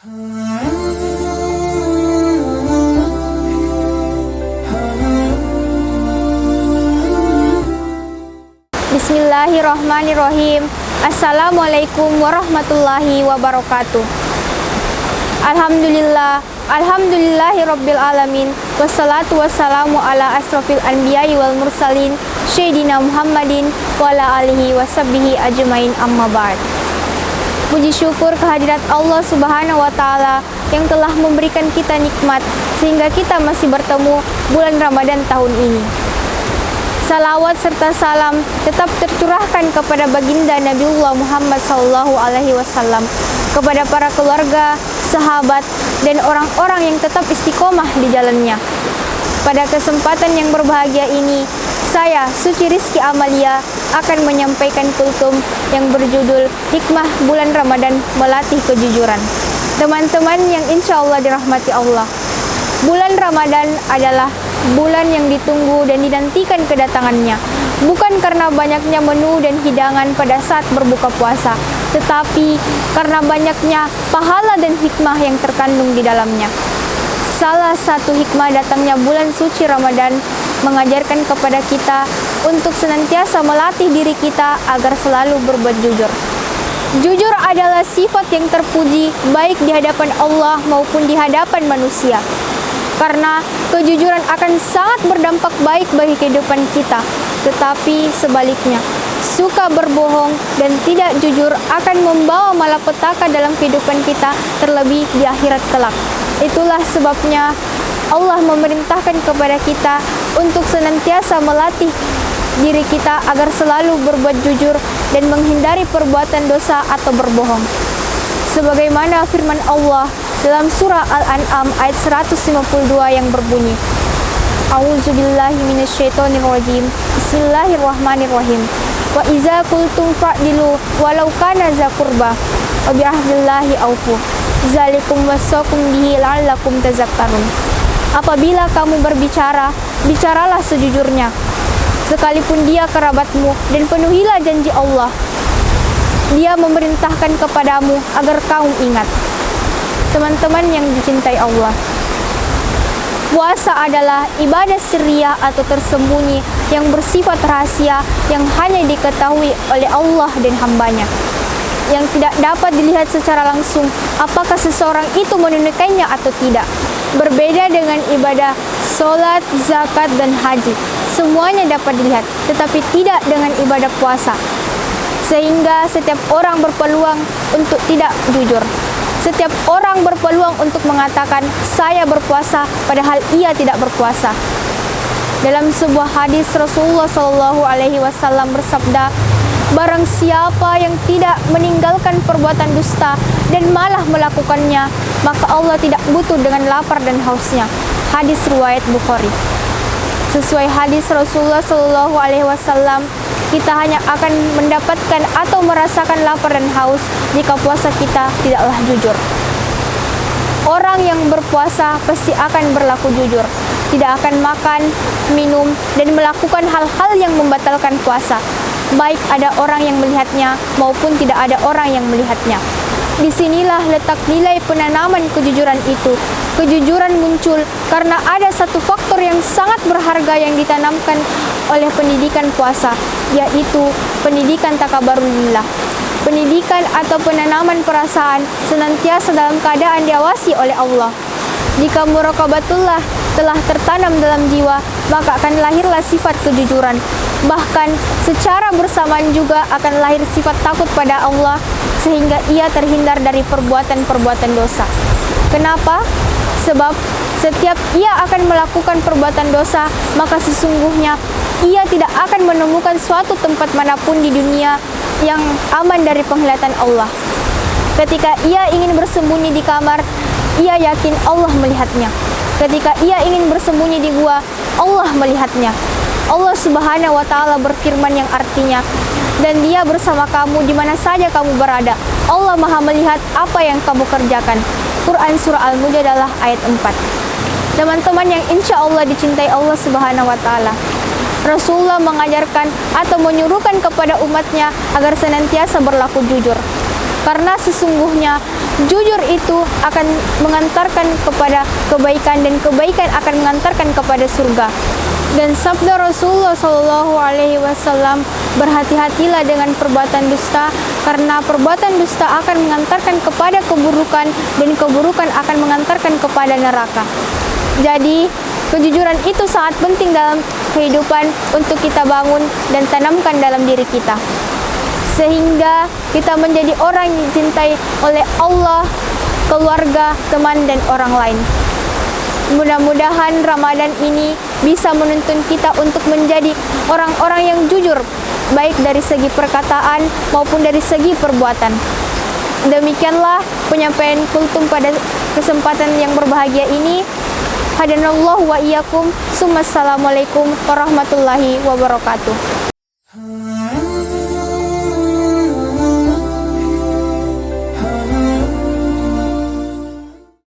Bismillahirrahmanirrahim. Assalamualaikum warahmatullahi wabarakatuh. Alhamdulillahirabbil alamin. Wassalatu wassalamu ala asrofil anbiya'i wal mursalin Sayyidina Muhammadin wa ala alihi washabbihi ajmain, amma ba'd. Puji syukur kehadirat Allah Subhanahu wa taala yang telah memberikan kita nikmat sehingga kita masih bertemu bulan Ramadan tahun ini. Salawat serta salam tetap tercurahkan kepada baginda Nabiullah Muhammad SAW, kepada para keluarga, sahabat, dan orang-orang yang tetap istiqomah di jalannya. Pada kesempatan yang berbahagia ini, saya, Suci Rizky Amalia, akan menyampaikan kultum yang berjudul Hikmah Bulan Ramadan Melatih Kejujuran. Teman-teman yang insya Allah dirahmati Allah, bulan Ramadan adalah bulan yang ditunggu dan dinantikan kedatangannya, bukan karena banyaknya menu dan hidangan pada saat berbuka puasa, tetapi karena banyaknya pahala dan hikmah yang terkandung di dalamnya. Salah satu hikmah datangnya bulan suci Ramadan mengajarkan kepada kita untuk senantiasa melatih diri kita agar selalu berbuat jujur. Jujur adalah sifat yang terpuji baik di hadapan Allah maupun di hadapan manusia. Karena kejujuran akan sangat berdampak baik bagi kehidupan kita. Tetapi sebaliknya, suka berbohong dan tidak jujur akan membawa malapetaka dalam kehidupan kita, terlebih di akhirat kelak. Itulah sebabnya Allah memerintahkan kepada kita untuk senantiasa melatih diri kita agar selalu berbuat jujur dan menghindari perbuatan dosa atau berbohong. Sebagaimana firman Allah dalam surah Al-An'am ayat 152 yang berbunyi, A'udzubillahi minasyaitonirrajim. Bismillahirrahmanirrahim. Wa iza qultum fa'dilu walau kana za qurba wa bi ahdillahi aufu. Zalikum wasaqum bihi la'allakum tazakkarun. Apabila kamu berbicara, bicaralah sejujurnya, sekalipun dia kerabatmu, dan penuhilah janji Allah. Dia memerintahkan kepadamu agar kamu ingat. Teman-teman yang dicintai Allah, puasa adalah ibadah sirriyah atau tersembunyi yang bersifat rahasia yang hanya diketahui oleh Allah dan hambanya, yang tidak dapat dilihat secara langsung apakah seseorang itu menunaikannya atau tidak. Berbeda dengan ibadah sholat, zakat, dan haji, semuanya dapat dilihat, tetapi tidak dengan ibadah puasa. Sehingga setiap orang berpeluang untuk tidak jujur. Setiap orang berpeluang untuk mengatakan saya berpuasa padahal ia tidak berpuasa. Dalam sebuah hadis Rasulullah SAW bersabda, barang siapa yang tidak meninggalkan perbuatan dusta dan malah melakukannya, maka Allah tidak butuh dengan lapar dan hausnya. Hadis riwayat Bukhari. Sesuai hadis Rasulullah SAW, kita hanya akan mendapatkan atau merasakan lapar dan haus jika puasa kita tidaklah jujur. Orang yang berpuasa pasti akan berlaku jujur, tidak akan makan, minum, dan melakukan hal-hal yang membatalkan puasa, baik ada orang yang melihatnya maupun tidak ada orang yang melihatnya. Disinilah letak nilai penanaman kejujuran itu. Kejujuran muncul karena ada satu faktor yang sangat berharga yang ditanamkan oleh pendidikan puasa, yaitu pendidikan takabarulillah. Pendidikan atau penanaman perasaan senantiasa dalam keadaan diawasi oleh Allah. Jika muraqabatullah telah tertanam dalam jiwa, maka akan lahirlah sifat kejujuran. Bahkan secara bersamaan juga akan lahir sifat takut pada Allah, sehingga ia terhindar dari perbuatan-perbuatan dosa. Kenapa? Sebab setiap ia akan melakukan perbuatan dosa, maka sesungguhnya ia tidak akan menemukan suatu tempat manapun di dunia yang aman dari penglihatan Allah. Ketika ia ingin bersembunyi di kamar, ia yakin Allah melihatnya. Ketika ia ingin bersembunyi di gua, Allah melihatnya. Allah Subhanahu wa taala berfirman yang artinya, dan dia bersama kamu di mana saja kamu berada. Allah Maha melihat apa yang kamu kerjakan. Quran Surah Al-Mujadalah ayat 4. Teman-teman yang insya Allah dicintai Allah Subhanahu wa taala, Rasulullah mengajarkan atau menyuruhkan kepada umatnya agar senantiasa berlaku jujur. karena sesungguhnya jujur itu akan mengantarkan kepada kebaikan dan kebaikan akan mengantarkan kepada surga. Dan sabda Rasulullah Shallallahu Alaihi Wasallam, berhati-hatilah dengan perbuatan dusta, karena perbuatan dusta akan mengantarkan kepada keburukan dan keburukan akan mengantarkan kepada neraka. Jadi kejujuran itu sangat penting dalam kehidupan untuk kita bangun dan tanamkan dalam diri kita, sehingga kita menjadi orang yang dicintai oleh Allah, keluarga, teman, dan orang lain. Mudah-mudahan Ramadan ini bisa menuntun kita untuk menjadi orang-orang yang jujur, baik dari segi perkataan maupun dari segi perbuatan. Demikianlah penyampaian kultum pada kesempatan yang berbahagia ini. Hadanallahu wa iyyakum. Assalamualaikum warahmatullahi wabarakatuh.